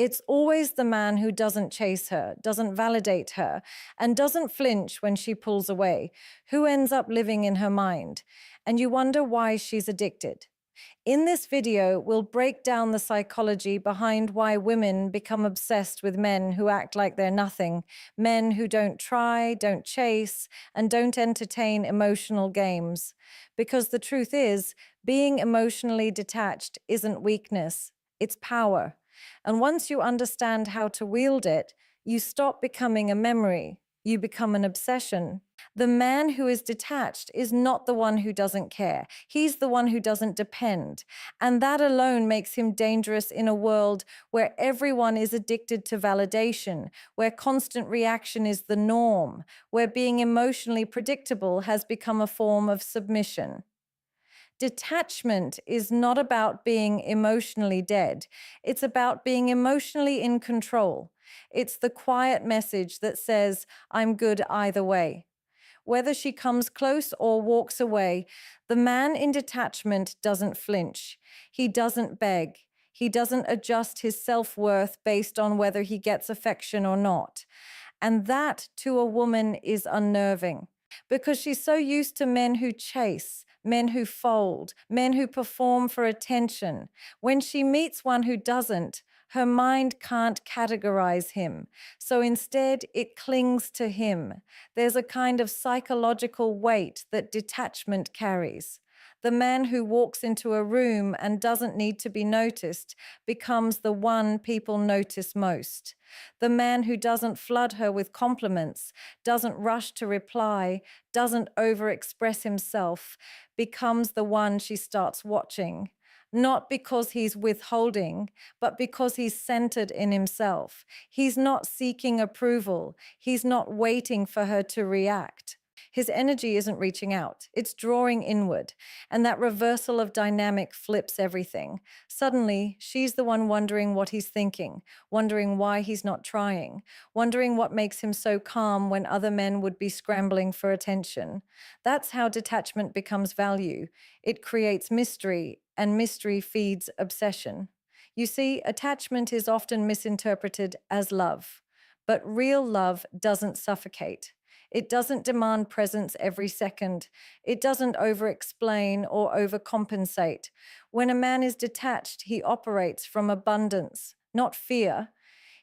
It's always the man who doesn't chase her, doesn't validate her, and doesn't flinch when she pulls away, who ends up living in her mind. And you wonder why she's addicted. In this video, we'll break down the psychology behind why women become obsessed with men who act like they're nothing, men who don't try, don't chase, and don't entertain emotional games. Because the truth is, being emotionally detached isn't weakness, it's power. And once you understand how to wield it, you stop becoming a memory, you become an obsession. The man who is detached is not the one who doesn't care. He's the one who doesn't depend. And that alone makes him dangerous in a world where everyone is addicted to validation, where constant reaction is the norm, where being emotionally predictable has become a form of submission. Detachment is not about being emotionally dead. It's about being emotionally in control. It's the quiet message that says, I'm good either way. Whether she comes close or walks away, the man in detachment doesn't flinch. He doesn't beg. He doesn't adjust his self-worth based on whether he gets affection or not. And that, to a woman, is unnerving because she's so used to men who chase, men who fold, men who perform for attention. When she meets one who doesn't, her mind can't categorize him. So instead, it clings to him. There's a kind of psychological weight that detachment carries. The man who walks into a room and doesn't need to be noticed becomes the one people notice most. The man who doesn't flood her with compliments, doesn't rush to reply, doesn't overexpress himself, becomes the one she starts watching. Not because he's withholding, but because he's centered in himself. He's not seeking approval. He's not waiting for her to react. His energy isn't reaching out, it's drawing inward. And that reversal of dynamic flips everything. Suddenly, she's the one wondering what he's thinking, wondering why he's not trying, wondering what makes him so calm when other men would be scrambling for attention. That's how detachment becomes value. It creates mystery, and mystery feeds obsession. You see, attachment is often misinterpreted as love, but real love doesn't suffocate. It doesn't demand presence every second. It doesn't over-explain or overcompensate. When a man is detached, he operates from abundance, not fear.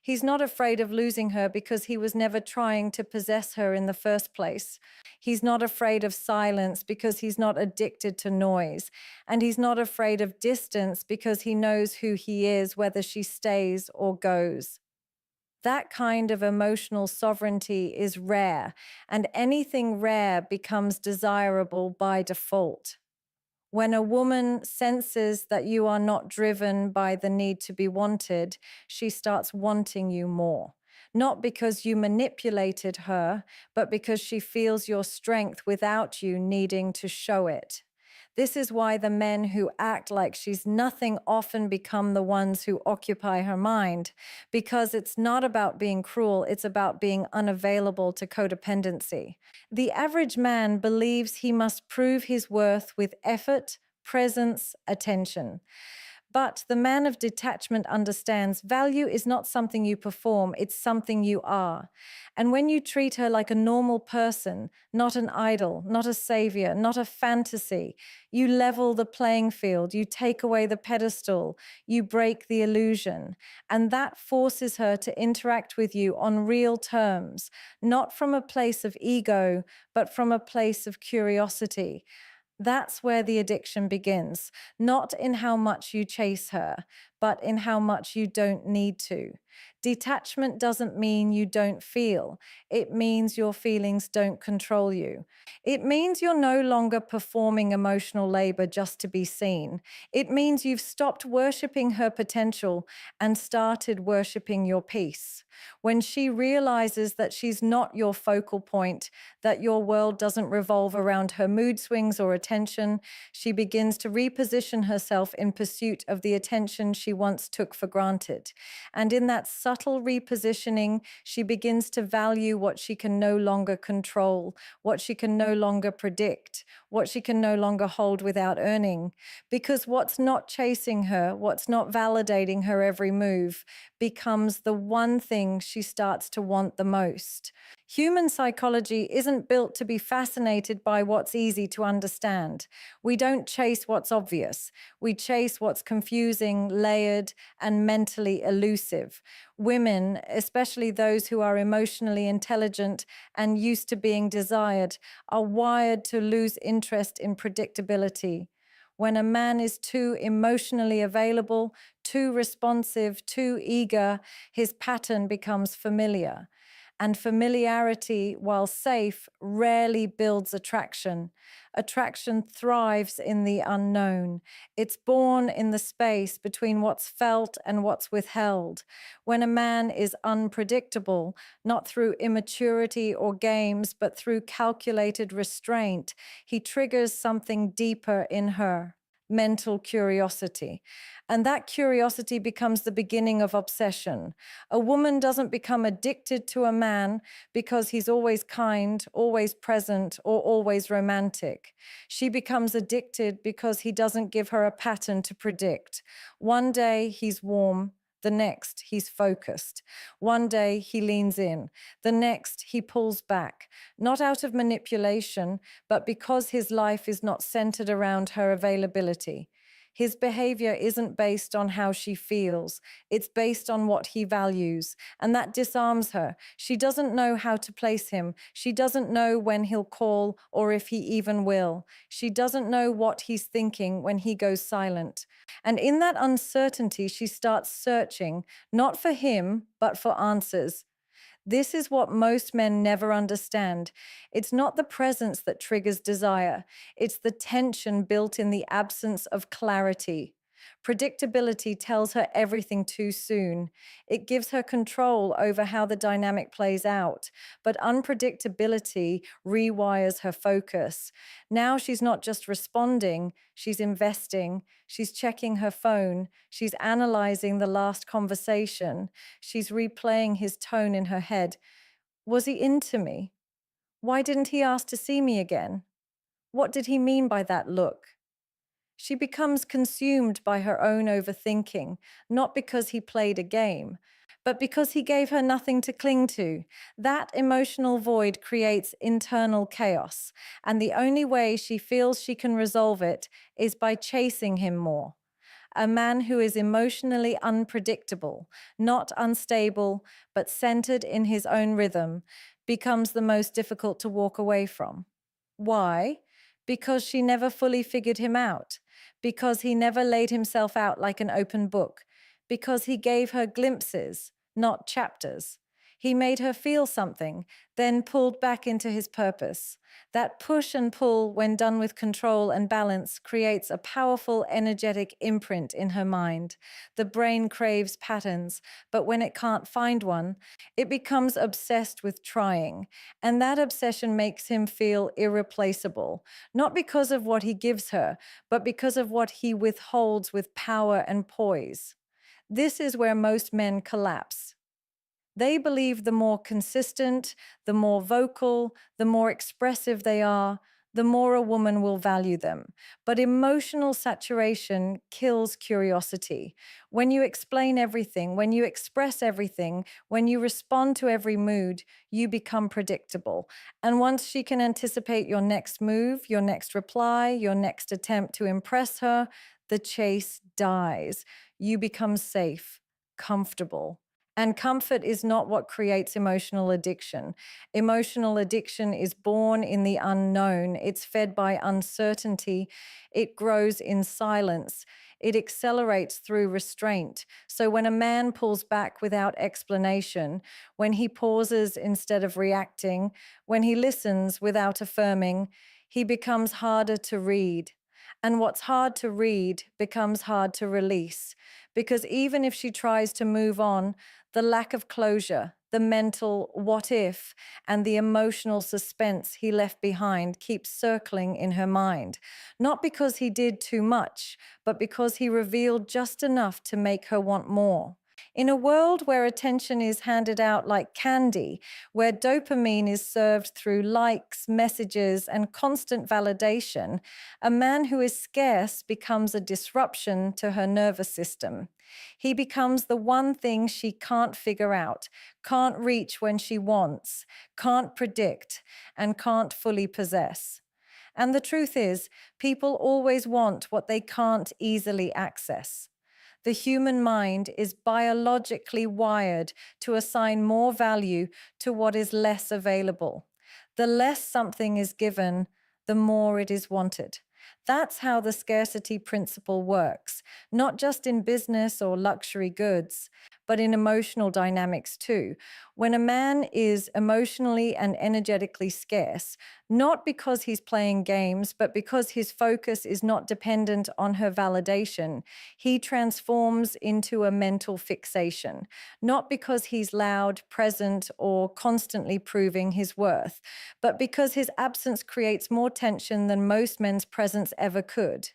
He's not afraid of losing her because he was never trying to possess her in the first place. He's not afraid of silence because he's not addicted to noise. And he's not afraid of distance because he knows who he is, whether she stays or goes. That kind of emotional sovereignty is rare, and anything rare becomes desirable by default. When a woman senses that you are not driven by the need to be wanted, she starts wanting you more. Not because you manipulated her, but because she feels your strength without you needing to show it. This is why the men who act like she's nothing often become the ones who occupy her mind, because it's not about being cruel, it's about being unavailable to codependency. The average man believes he must prove his worth with effort, presence, attention. But the man of detachment understands value is not something you perform, it's something you are. And when you treat her like a normal person, not an idol, not a savior, not a fantasy, you level the playing field, you take away the pedestal, you break the illusion. And that forces her to interact with you on real terms, not from a place of ego, but from a place of curiosity. That's where the addiction begins, not in how much you chase her, but in how much you don't need to. Detachment doesn't mean you don't feel. It means your feelings don't control you. It means you're no longer performing emotional labor just to be seen. It means you've stopped worshiping her potential and started worshiping your peace. When she realizes that she's not your focal point, that your world doesn't revolve around her mood swings or attention, she begins to reposition herself in pursuit of the attention she she once took for granted. And in that subtle repositioning, she begins to value what she can no longer control, what she can no longer predict, what she can no longer hold without earning. Because what's not chasing her, what's not validating her every move, becomes the one thing she starts to want the most. Human psychology isn't built to be fascinated by what's easy to understand. We don't chase what's obvious. We chase what's confusing, layered, and mentally elusive. Women, especially those who are emotionally intelligent and used to being desired, are wired to lose interest in predictability. When a man is too emotionally available, too responsive, too eager, his pattern becomes familiar. And familiarity, while safe, rarely builds attraction. Attraction thrives in the unknown. It's born in the space between what's felt and what's withheld. When a man is unpredictable, not through immaturity or games, but through calculated restraint, he triggers something deeper in her. Mental curiosity. And that curiosity becomes the beginning of obsession. A woman doesn't become addicted to a man because he's always kind, always present, or always romantic. She becomes addicted because he doesn't give her a pattern to predict. One day he's warm, the next, he's focused. One day, he leans in. The next, he pulls back, not out of manipulation, but because his life is not centered around her availability. His behavior isn't based on how she feels. It's based on what he values. And that disarms her. She doesn't know how to place him. She doesn't know when he'll call or if he even will. She doesn't know what he's thinking when he goes silent. And in that uncertainty, she starts searching, not for him, but for answers. This is what most men never understand. It's not the presence that triggers desire. It's the tension built in the absence of clarity. Predictability tells her everything too soon. It gives her control over how the dynamic plays out. But unpredictability rewires her focus. Now she's not just responding, she's investing. She's checking her phone. She's analyzing the last conversation. She's replaying his tone in her head. Was he into me? Why didn't he ask to see me again? What did he mean by that look? She becomes consumed by her own overthinking, not because he played a game, but because he gave her nothing to cling to. That emotional void creates internal chaos, and the only way she feels she can resolve it is by chasing him more. A man who is emotionally unpredictable, not unstable, but centered in his own rhythm, becomes the most difficult to walk away from. Why? Because she never fully figured him out, because he never laid himself out like an open book, because he gave her glimpses, not chapters. He made her feel something, then pulled back into his purpose. That push and pull, when done with control and balance, creates a powerful, energetic imprint in her mind. The brain craves patterns, but when it can't find one, it becomes obsessed with trying. And that obsession makes him feel irreplaceable, not because of what he gives her, but because of what he withholds with power and poise. This is where most men collapse. They believe the more consistent, the more vocal, the more expressive they are, the more a woman will value them. But emotional saturation kills curiosity. When you explain everything, when you express everything, when you respond to every mood, you become predictable. And once she can anticipate your next move, your next reply, your next attempt to impress her, the chase dies. You become safe, comfortable. And comfort is not what creates emotional addiction. Emotional addiction is born in the unknown. It's fed by uncertainty. It grows in silence. It accelerates through restraint. So when a man pulls back without explanation, when he pauses instead of reacting, when he listens without affirming, he becomes harder to read. And what's hard to read becomes hard to release, because even if she tries to move on, the lack of closure, the mental what if, and the emotional suspense he left behind keeps circling in her mind. Not because he did too much, but because he revealed just enough to make her want more. In a world where attention is handed out like candy, where dopamine is served through likes, messages, and constant validation, a man who is scarce becomes a disruption to her nervous system. He becomes the one thing she can't figure out, can't reach when she wants, can't predict, and can't fully possess. And the truth is, people always want what they can't easily access. The human mind is biologically wired to assign more value to what is less available. The less something is given, the more it is wanted. That's how the scarcity principle works, not just in business or luxury goods, but in emotional dynamics too. When a man is emotionally and energetically scarce, not because he's playing games, but because his focus is not dependent on her validation, he transforms into a mental fixation, not because he's loud, present, or constantly proving his worth, but because his absence creates more tension than most men's presence ever could.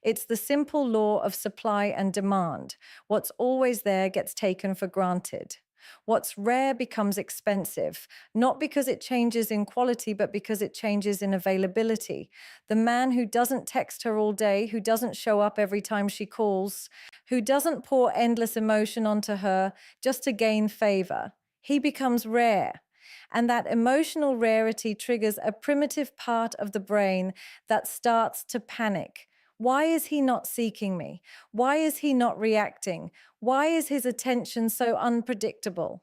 It's the simple law of supply and demand. What's always there gets taken for granted. What's rare becomes expensive, not because it changes in quality, but because it changes in availability. The man who doesn't text her all day, who doesn't show up every time she calls, who doesn't pour endless emotion onto her just to gain favor, he becomes rare. And that emotional rarity triggers a primitive part of the brain that starts to panic. Why is he not seeking me? Why is he not reacting? Why is his attention so unpredictable?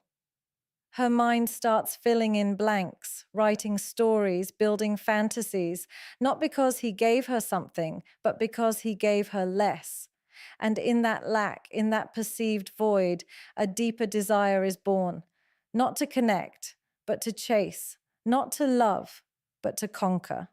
Her mind starts filling in blanks, writing stories, building fantasies, not because he gave her something, but because he gave her less. And in that lack, in that perceived void, a deeper desire is born, not to connect, but to chase, not to love, but to conquer.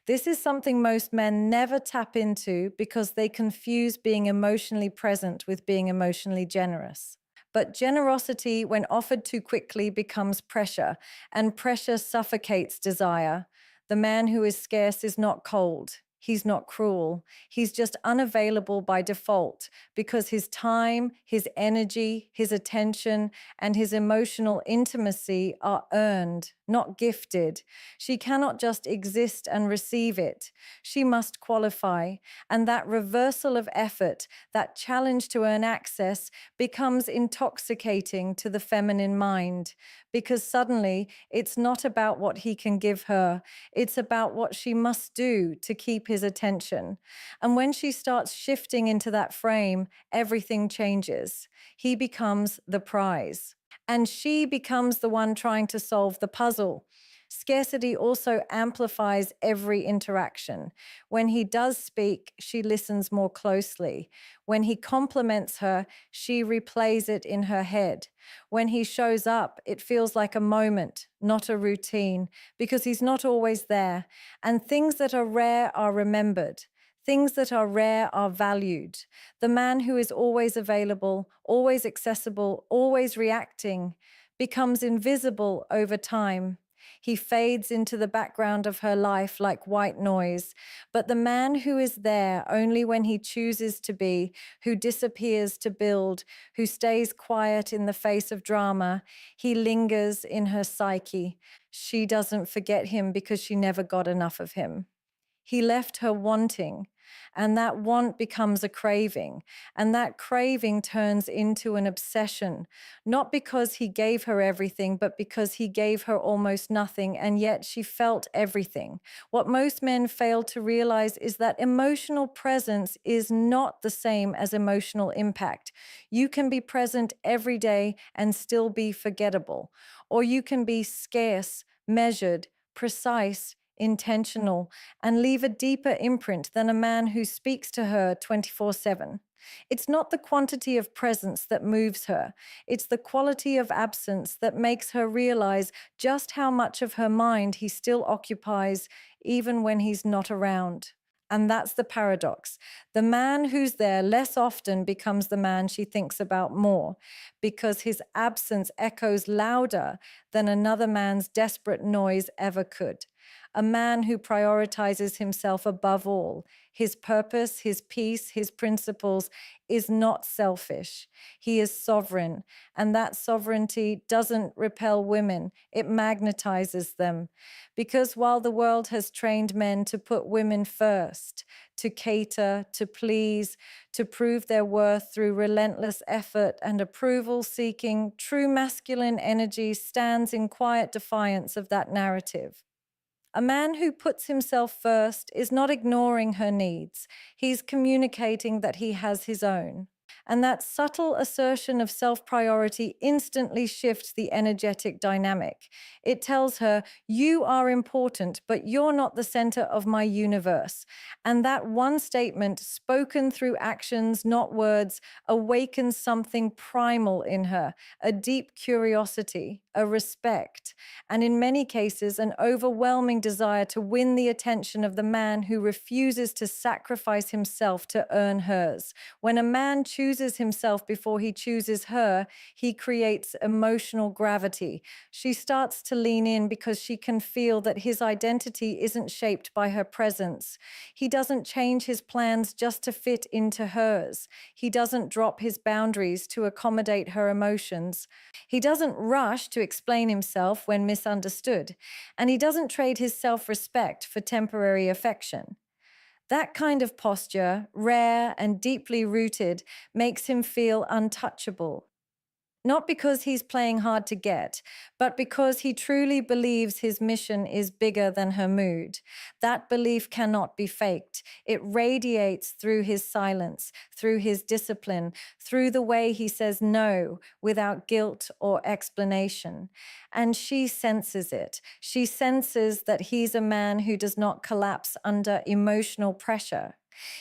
This is something most men never tap into because they confuse being emotionally present with being emotionally generous. But generosity, when offered too quickly, becomes pressure, and pressure suffocates desire. The man who is scarce is not cold. He's not cruel. He's just unavailable by default because his time, his energy, his attention, and his emotional intimacy are earned, not gifted. She cannot just exist and receive it. She must qualify. And that reversal of effort, that challenge to earn access, becomes intoxicating to the feminine mind because suddenly it's not about what he can give her. It's about what she must do to keep his attention. And when she starts shifting into that frame, everything changes. He becomes the prize, and she becomes the one trying to solve the puzzle. Scarcity also amplifies every interaction. When he does speak, she listens more closely. When he compliments her, she replays it in her head. When he shows up, it feels like a moment, not a routine, because he's not always there. And things that are rare are remembered. Things that are rare are valued. The man who is always available, always accessible, always reacting, becomes invisible over time. He fades into the background of her life like white noise. But the man who is there only when he chooses to be, who disappears to build, who stays quiet in the face of drama, he lingers in her psyche. She doesn't forget him because she never got enough of him. He left her wanting, and that want becomes a craving, and that craving turns into an obsession, not because he gave her everything, but because he gave her almost nothing, and yet she felt everything. What most men fail to realize is that emotional presence is not the same as emotional impact. You can be present every day and still be forgettable, or you can be scarce, measured, precise, intentional, and leave a deeper imprint than a man who speaks to her 24/7. It's not the quantity of presence that moves her. It's the quality of absence that makes her realize just how much of her mind he still occupies, even when he's not around. And that's the paradox. The man who's there less often becomes the man she thinks about more because his absence echoes louder than another man's desperate noise ever could. A man who prioritizes himself above all, his purpose, his peace, his principles, is not selfish. He is sovereign, and that sovereignty doesn't repel women, it magnetizes them. Because while the world has trained men to put women first, to cater, to please, to prove their worth through relentless effort and approval seeking, true masculine energy stands in quiet defiance of that narrative. A man who puts himself first is not ignoring her needs. He's communicating that he has his own. And that subtle assertion of self priority instantly shifts the energetic dynamic. It tells her, you are important, but you're not the center of my universe. And that one statement, spoken through actions, not words, awakens something primal in her, a deep curiosity, a respect, and in many cases, an overwhelming desire to win the attention of the man who refuses to sacrifice himself to earn hers. When a man chooses himself before he chooses her, he creates emotional gravity. She starts to lean in because she can feel that his identity isn't shaped by her presence. He doesn't change his plans just to fit into hers. He doesn't drop his boundaries to accommodate her emotions. He doesn't rush to explain himself when misunderstood, and he doesn't trade his self-respect for temporary affection. That kind of posture, rare and deeply rooted, makes him feel untouchable. Not because he's playing hard to get, but because he truly believes his mission is bigger than her mood. That belief cannot be faked. It radiates through his silence, through his discipline, through the way he says no without guilt or explanation. And she senses it. She senses that he's a man who does not collapse under emotional pressure.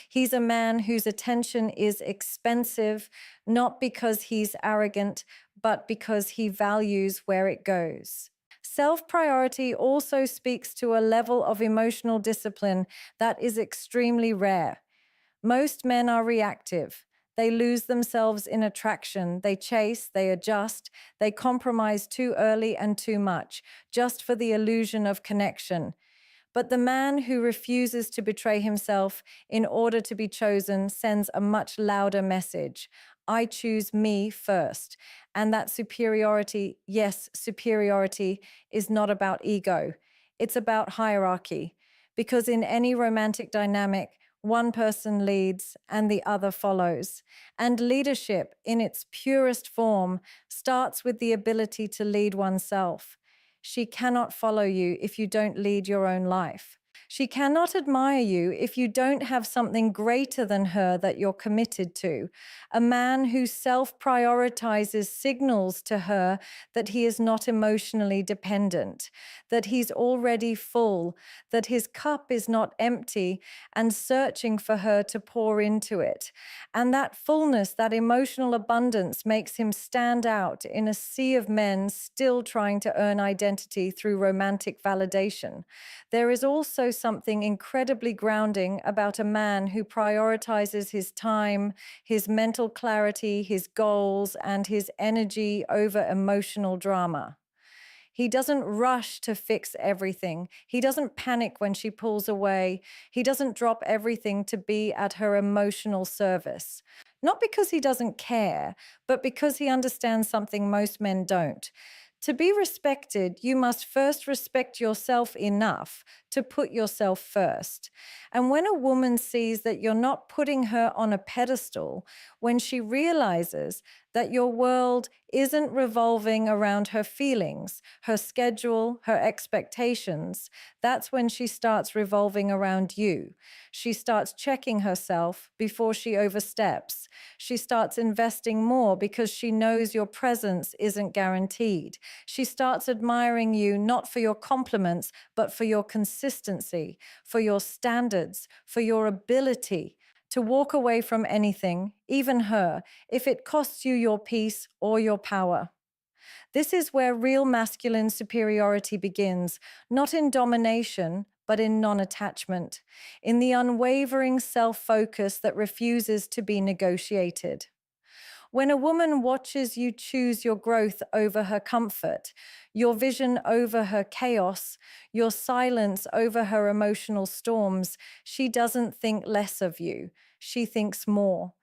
He's a man whose attention is expensive, not because he's arrogant, but because he values where it goes. Self-priority also speaks to a level of emotional discipline that is extremely rare. Most men are reactive. They lose themselves in attraction. They chase, they adjust, they compromise too early and too much, just for the illusion of connection. But the man who refuses to betray himself in order to be chosen sends a much louder message. I choose me first. And that superiority, yes, superiority is not about ego. It's about hierarchy. Because in any romantic dynamic, one person leads and the other follows. And leadership, in its purest form, starts with the ability to lead oneself. She cannot follow you if you don't lead your own life. She cannot admire you if you don't have something greater than her that you're committed to. A man who self-prioritizes signals to her that he is not emotionally dependent, that he's already full, that his cup is not empty and searching for her to pour into it. And that fullness, that emotional abundance makes him stand out in a sea of men still trying to earn identity through romantic validation. There is also something incredibly grounding about a man who prioritizes his time, his mental clarity, his goals, and his energy over emotional drama. He doesn't rush to fix everything. He doesn't panic when she pulls away. He doesn't drop everything to be at her emotional service. Not because he doesn't care, but because he understands something most men don't. To be respected, you must first respect yourself enough to put yourself first. And when a woman sees that you're not putting her on a pedestal, when she realizes that your world isn't revolving around her feelings, her schedule, her expectations, that's when she starts revolving around you. She starts checking herself before she oversteps. She starts investing more because she knows your presence isn't guaranteed. She starts admiring you not for your compliments, but for your consistency, for your standards, for your ability to walk away from anything, even her, if it costs you your peace or your power. This is where real masculine superiority begins, not in domination, but in non attachment, in the unwavering self focus that refuses to be negotiated. When a woman watches you choose your growth over her comfort, your vision over her chaos, your silence over her emotional storms, she doesn't think less of you. She thinks more.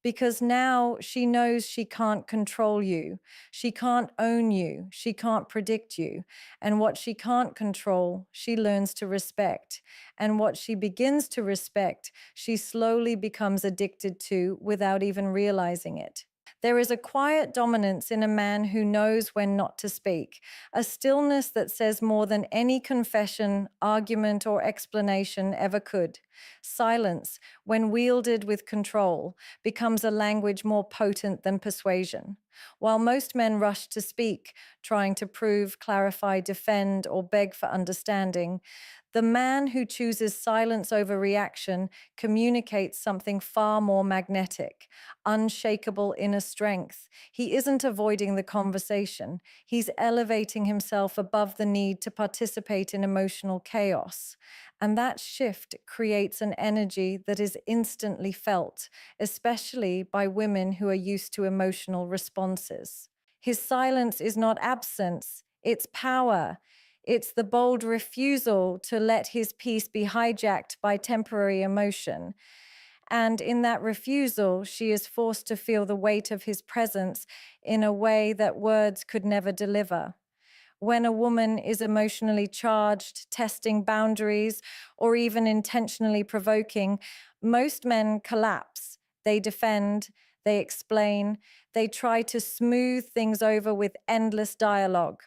Because now she knows she can't control you. She can't own you. She can't predict you. And what she can't control, she learns to respect. And what she begins to respect, she slowly becomes addicted to without even realizing it. There is a quiet dominance in a man who knows when not to speak, a stillness that says more than any confession, argument, or explanation ever could. Silence, when wielded with control, becomes a language more potent than persuasion. While most men rush to speak, trying to prove, clarify, defend, or beg for understanding, the man who chooses silence over reaction communicates something far more magnetic, unshakable inner strength. He isn't avoiding the conversation, he's elevating himself above the need to participate in emotional chaos. And that shift creates an energy that is instantly felt, especially by women who are used to emotional responses. His silence is not absence, it's power. It's the bold refusal to let his peace be hijacked by temporary emotion. And in that refusal, she is forced to feel the weight of his presence in a way that words could never deliver. When a woman is emotionally charged, testing boundaries, or even intentionally provoking, most men collapse. They defend, they explain, they try to smooth things over with endless dialogue.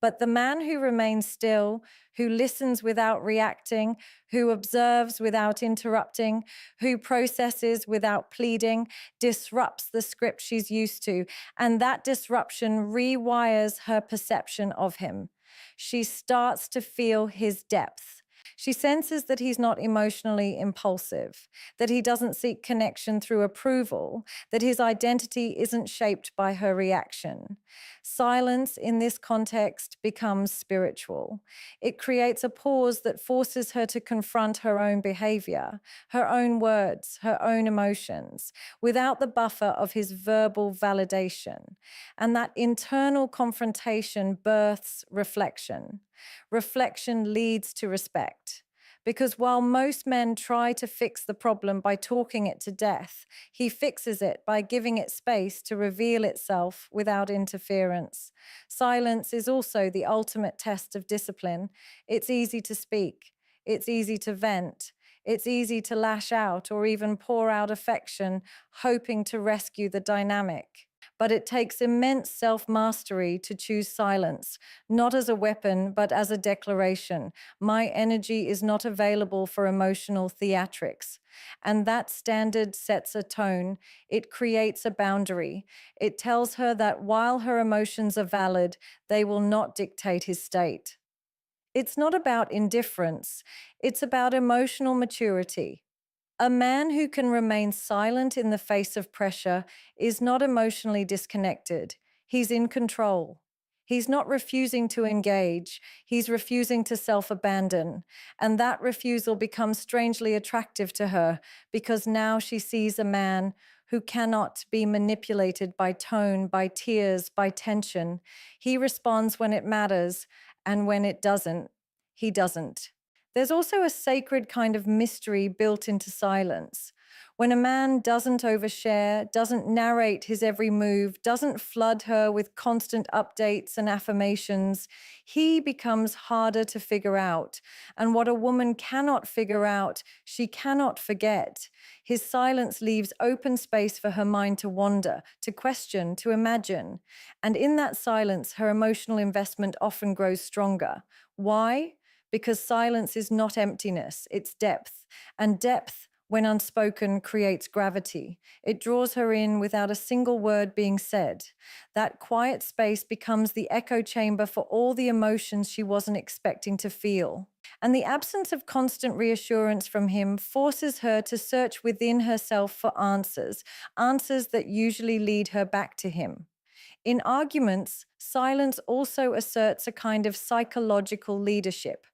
But the man who remains still, who listens without reacting, who observes without interrupting, who processes without pleading, disrupts the script she's used to. And that disruption rewires her perception of him. She starts to feel his depth. She senses that he's not emotionally impulsive, that he doesn't seek connection through approval, that his identity isn't shaped by her reaction. Silence in this context becomes spiritual. It creates a pause that forces her to confront her own behavior, her own words, her own emotions, without the buffer of his verbal validation. And that internal confrontation births reflection. Reflection leads to respect. Because while most men try to fix the problem by talking it to death, he fixes it by giving it space to reveal itself without interference. Silence is also the ultimate test of discipline. It's easy to speak, it's easy to vent, it's easy to lash out or even pour out affection, hoping to rescue the dynamic. But it takes immense self-mastery to choose silence, not as a weapon, but as a declaration. My energy is not available for emotional theatrics. And that standard sets a tone. It creates a boundary. It tells her that while her emotions are valid, they will not dictate his state. It's not about indifference. It's about emotional maturity. A man who can remain silent in the face of pressure is not emotionally disconnected. He's in control. He's not refusing to engage. He's refusing to self-abandon. And that refusal becomes strangely attractive to her because now she sees a man who cannot be manipulated by tone, by tears, by tension. He responds when it matters, and when it doesn't, he doesn't. There's also a sacred kind of mystery built into silence. When a man doesn't overshare, doesn't narrate his every move, doesn't flood her with constant updates and affirmations, he becomes harder to figure out. And what a woman cannot figure out, she cannot forget. His silence leaves open space for her mind to wander, to question, to imagine. And in that silence, her emotional investment often grows stronger. Why? Because silence is not emptiness, it's depth. And depth, when unspoken, creates gravity. It draws her in without a single word being said. That quiet space becomes the echo chamber for all the emotions she wasn't expecting to feel. And the absence of constant reassurance from him forces her to search within herself for answers, answers that usually lead her back to him. In arguments, silence also asserts a kind of psychological leadership.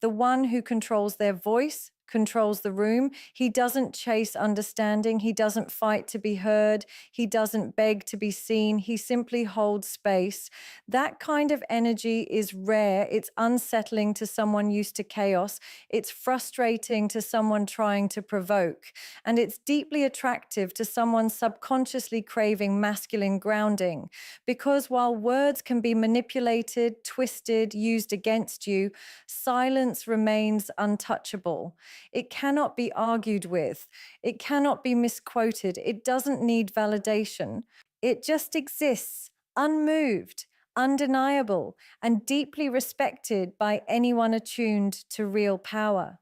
the one who controls their voice, controls the room. He doesn't chase understanding. He doesn't fight to be heard. He doesn't beg to be seen. He simply holds space. That kind of energy is rare. It's unsettling to someone used to chaos. It's frustrating to someone trying to provoke. And it's deeply attractive to someone subconsciously craving masculine grounding. Because while words can be manipulated, twisted, used against you, silence remains untouchable. It cannot be argued with. It cannot be misquoted. It doesn't need validation. It just exists, unmoved, undeniable, and deeply respected by anyone attuned to real power.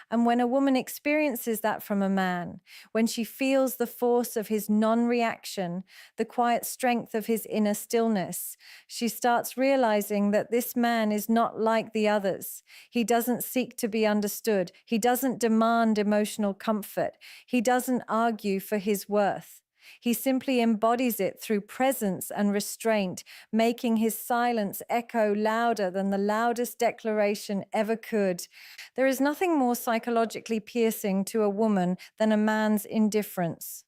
And when a woman experiences that from a man, when she feels the force of his non reaction, the quiet strength of his inner stillness, she starts realizing that this man is not like the others. He doesn't seek to be understood. He doesn't demand emotional comfort. He doesn't argue for his worth. He simply embodies it through presence and restraint, making his silence echo louder than the loudest declaration ever could. There is nothing more psychologically piercing to a woman than a man's indifference.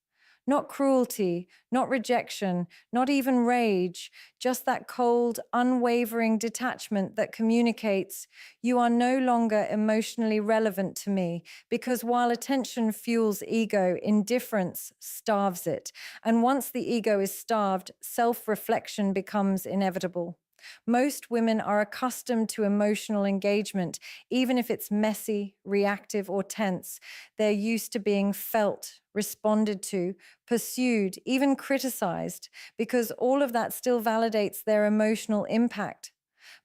Not cruelty, not rejection, not even rage, just that cold, unwavering detachment that communicates, you are no longer emotionally relevant to me, because while attention fuels ego, indifference starves it. And once the ego is starved, self-reflection becomes inevitable. Most women are accustomed to emotional engagement, even if it's messy, reactive, or tense. They're used to being felt, responded to, pursued, even criticized, because all of that still validates their emotional impact.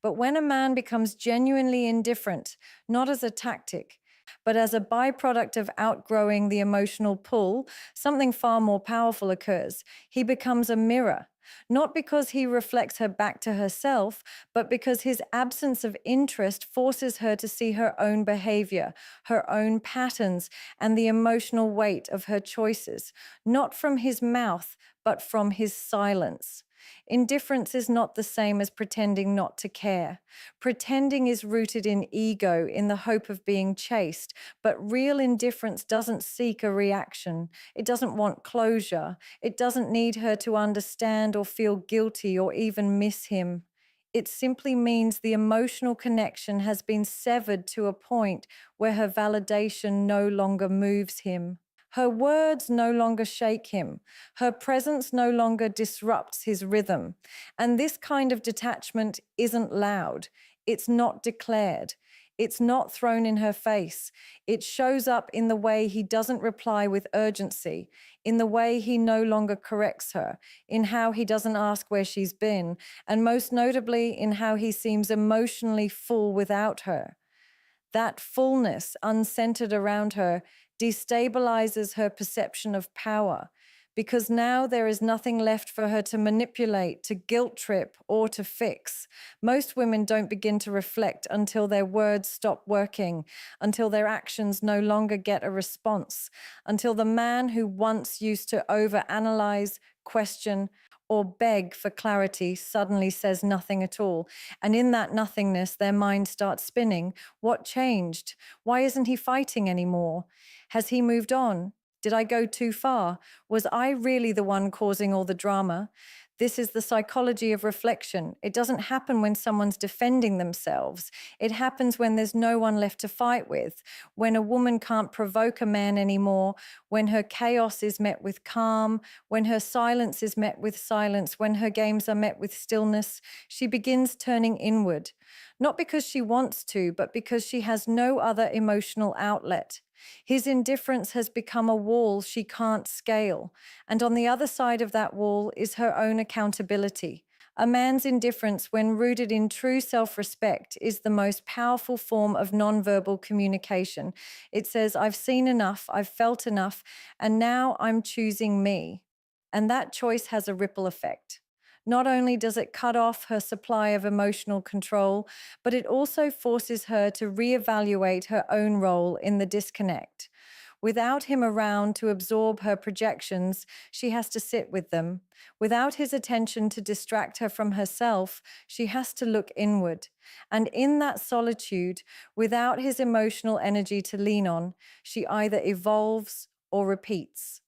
But when a man becomes genuinely indifferent, not as a tactic, but as a byproduct of outgrowing the emotional pull, something far more powerful occurs. He becomes a mirror, not because he reflects her back to herself, but because his absence of interest forces her to see her own behavior, her own patterns, and the emotional weight of her choices, not from his mouth, but from his silence. Indifference is not the same as pretending not to care. Pretending is rooted in ego, in the hope of being chased, but real indifference doesn't seek a reaction. It doesn't want closure. It doesn't need her to understand or feel guilty or even miss him. It simply means the emotional connection has been severed to a point where her validation no longer moves him. Her words no longer shake him. Her presence no longer disrupts his rhythm. And this kind of detachment isn't loud. It's not declared. It's not thrown in her face. It shows up in the way he doesn't reply with urgency, in the way he no longer corrects her, in how he doesn't ask where she's been, and most notably in how he seems emotionally full without her. That fullness, uncentered around her, destabilizes her perception of power, because now there is nothing left for her to manipulate, to guilt trip, or to fix. Most women don't begin to reflect until their words stop working, until their actions no longer get a response, until the man who once used to overanalyze, question, or beg for clarity suddenly says nothing at all. And in that nothingness, their mind starts spinning. What changed? Why isn't he fighting anymore? Has he moved on? Did I go too far? Was I really the one causing all the drama? This is the psychology of reflection. It doesn't happen when someone's defending themselves. It happens when there's no one left to fight with, when a woman can't provoke a man anymore, when her chaos is met with calm, when her silence is met with silence, when her games are met with stillness. She begins turning inward, not because she wants to, but because she has no other emotional outlet. His indifference has become a wall she can't scale, and on the other side of that wall is her own accountability. A man's indifference, when rooted in true self-respect, is the most powerful form of nonverbal communication. It says, I've seen enough, I've felt enough, and now I'm choosing me. And that choice has a ripple effect. Not only does it cut off her supply of emotional control, but it also forces her to reevaluate her own role in the disconnect. Without him around to absorb her projections, she has to sit with them. Without his attention to distract her from herself, she has to look inward. And in that solitude, without his emotional energy to lean on, she either evolves or repeats.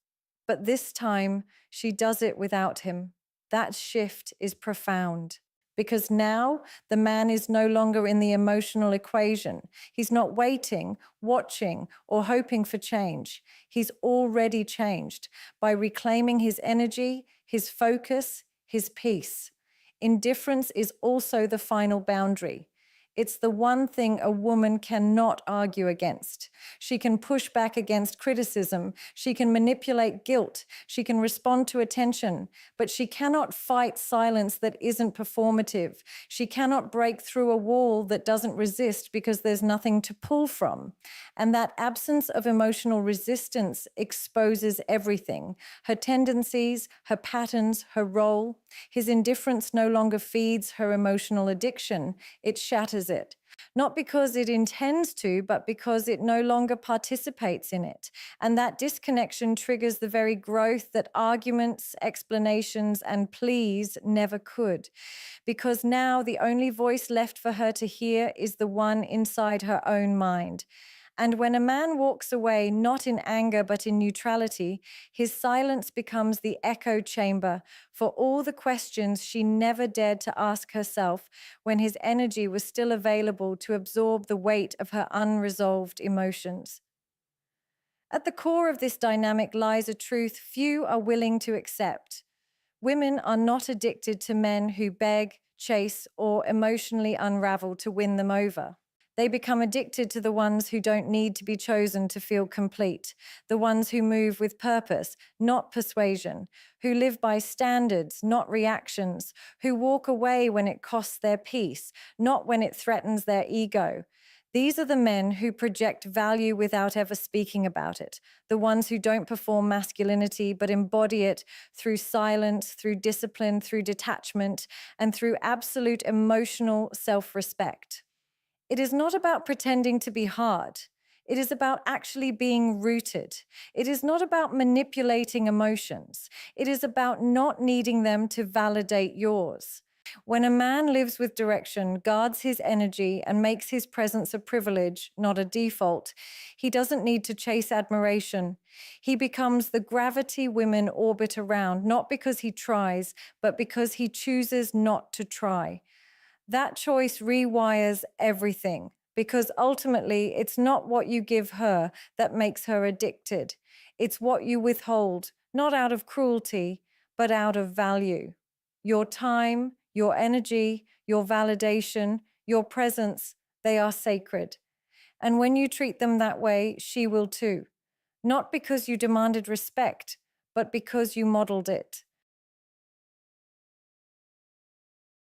But this time, she does it without him. That shift is profound. Because now the man is no longer in the emotional equation. He's not waiting, watching, or hoping for change. He's already changed by reclaiming his energy, his focus, his peace. Indifference is also the final boundary. It's the one thing a woman cannot argue against. She can push back against criticism. She can manipulate guilt. She can respond to attention. But she cannot fight silence that isn't performative. She cannot break through a wall that doesn't resist because there's nothing to pull from. And that absence of emotional resistance exposes everything: her tendencies, her patterns, her role. His indifference no longer feeds her emotional addiction. It shatters it. Not because it intends to, but because it no longer participates in it. And that disconnection triggers the very growth that arguments, explanations, and pleas never could. Because now the only voice left for her to hear is the one inside her own mind. And when a man walks away, not in anger, but in neutrality, his silence becomes the echo chamber for all the questions she never dared to ask herself when his energy was still available to absorb the weight of her unresolved emotions. At the core of this dynamic lies a truth few are willing to accept. Women are not addicted to men who beg, chase, or emotionally unravel to win them over. They become addicted to the ones who don't need to be chosen to feel complete, the ones who move with purpose, not persuasion, who live by standards, not reactions, who walk away when it costs their peace, not when it threatens their ego. These are the men who project value without ever speaking about it, the ones who don't perform masculinity but embody it through silence, through discipline, through detachment, and through absolute emotional self-respect. It is not about pretending to be hard. It is about actually being rooted. It is not about manipulating emotions. It is about not needing them to validate yours. When a man lives with direction, guards his energy, and makes his presence a privilege, not a default, he doesn't need to chase admiration. He becomes the gravity women orbit around, not because he tries, but because he chooses not to try. That choice rewires everything, because ultimately it's not what you give her that makes her addicted. It's what you withhold, not out of cruelty, but out of value. Your time, your energy, your validation, your presence, they are sacred. And when you treat them that way, she will too. Not because you demanded respect, but because you modeled it.